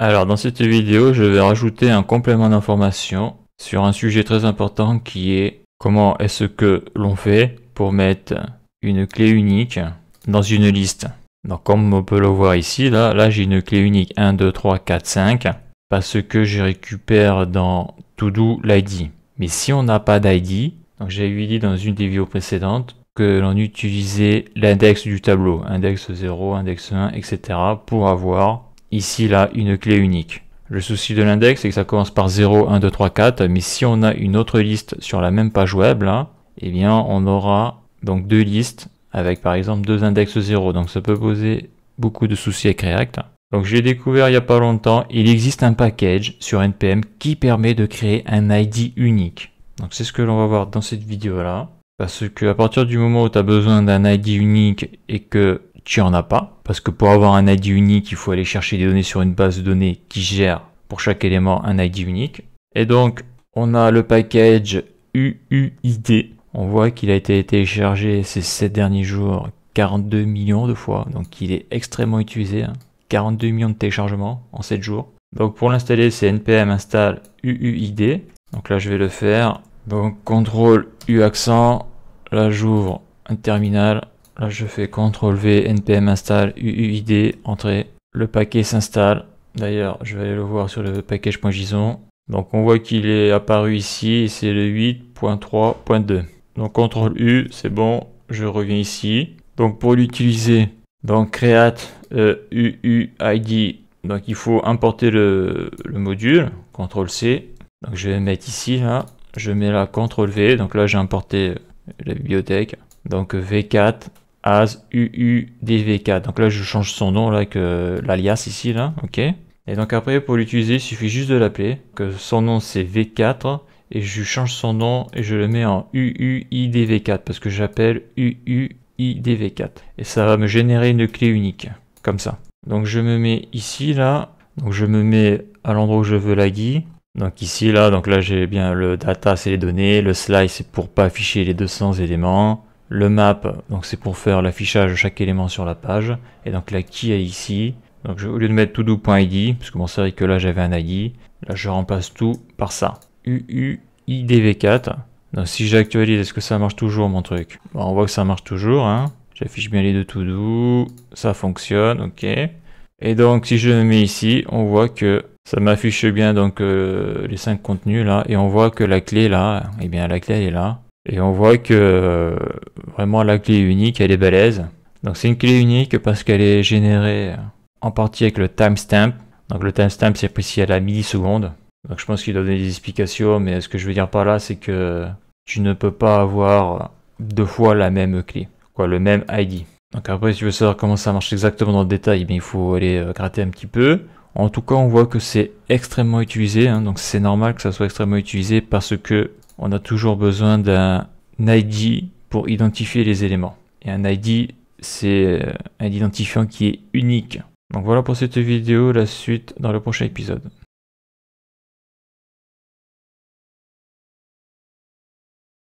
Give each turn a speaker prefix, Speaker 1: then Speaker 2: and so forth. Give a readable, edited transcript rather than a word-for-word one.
Speaker 1: Alors dans cette vidéo, je vais rajouter un complément d'information sur un sujet très important qui est comment est-ce que l'on fait pour mettre une clé unique dans une liste. Donc comme on peut le voir ici, là j'ai une clé unique 1, 2, 3, 4, 5 parce que je récupère dans To-Do l'ID. Mais si on n'a pas d'ID, donc j'avais dit dans une des vidéos précédentes que l'on utilisait l'index du tableau, index 0, index 1, etc. pour avoir ici là une clé unique. Le souci de l'index c'est que ça commence par 0, 1, 2, 3, 4, mais si on a une autre liste sur la même page web là, eh bien on aura donc deux listes avec par exemple deux index 0, donc ça peut poser beaucoup de soucis avec React. Donc j'ai découvert il n'y a pas longtemps, il existe un package sur NPM qui permet de créer un ID unique. Donc c'est ce que l'on va voir dans cette vidéo là, parce que à partir du moment où tu as besoin d'un ID unique et que tu en as pas, parce que pour avoir un ID unique, il faut aller chercher des données sur une base de données qui gère pour chaque élément un ID unique. Et donc, on a le package UUID. On voit qu'il a été téléchargé ces 7 derniers jours 42 millions de fois, donc il est extrêmement utilisé. 42 millions de téléchargements en 7 jours. Donc pour l'installer, c'est npm install UUID. Donc là, je vais le faire. Donc CTRL U accent. Là, j'ouvre un terminal. Là, je fais CTRL V, npm install UUID, entrée. Le paquet s'installe. D'ailleurs, je vais aller le voir sur le package.json. Donc, on voit qu'il est apparu ici, c'est le 8.3.2. Donc, CTRL U, c'est bon. Je reviens ici. Donc, pour l'utiliser, donc create UUID. Donc, il faut importer le module. CTRL C. Donc, je vais mettre ici, là. Je mets là CTRL V. Donc là, j'ai importé la bibliothèque. Donc, V4. As UUDV4. Donc là, je change son nom, là, avec l'alias ici, là, ok. Et donc après, pour l'utiliser, il suffit juste de l'appeler. Que son nom, c'est V4. Et je change son nom et je le mets en UUIDV4 parce que j'appelle UUIDV4. Et ça va me générer une clé unique, comme ça. Donc je me mets ici, là. Donc je me mets à l'endroit où je veux l'ID. Donc ici, là, donc là, j'ai bien le data, c'est les données. Le slice, c'est pour pas afficher les 200 éléments. Le map, donc c'est pour faire l'affichage de chaque élément sur la page. Et donc la key est ici. Donc au lieu de mettre todo.id, parce que bon, c'est vrai que là j'avais un ID, là je remplace tout par ça. UUIDV4. Donc si j'actualise, est-ce que ça marche toujours mon truc? Bon, on voit que ça marche toujours. Hein. J'affiche bien les deux todo. Ça fonctionne, ok. Et donc si je me mets ici, on voit que ça m'affiche bien donc les 5 contenus là. Et on voit que la clé là, eh bien la clé elle est là. Et on voit que vraiment la clé unique, elle est balèze. Donc c'est une clé unique parce qu'elle est générée en partie avec le timestamp. Donc le timestamp c'est précis à la milliseconde. Donc je pense qu'il doit donner des explications, mais ce que je veux dire par là, c'est que tu ne peux pas avoir deux fois la même clé, quoi, le même ID. Donc après, si tu veux savoir comment ça marche exactement dans le détail, il faut aller gratter un petit peu. En tout cas, on voit que c'est extrêmement utilisé, hein, donc c'est normal que ça soit extrêmement utilisé parce que on a toujours besoin d'un ID pour identifier les éléments. Et un ID, c'est un identifiant qui est unique. Donc voilà pour cette vidéo, la suite dans le prochain épisode.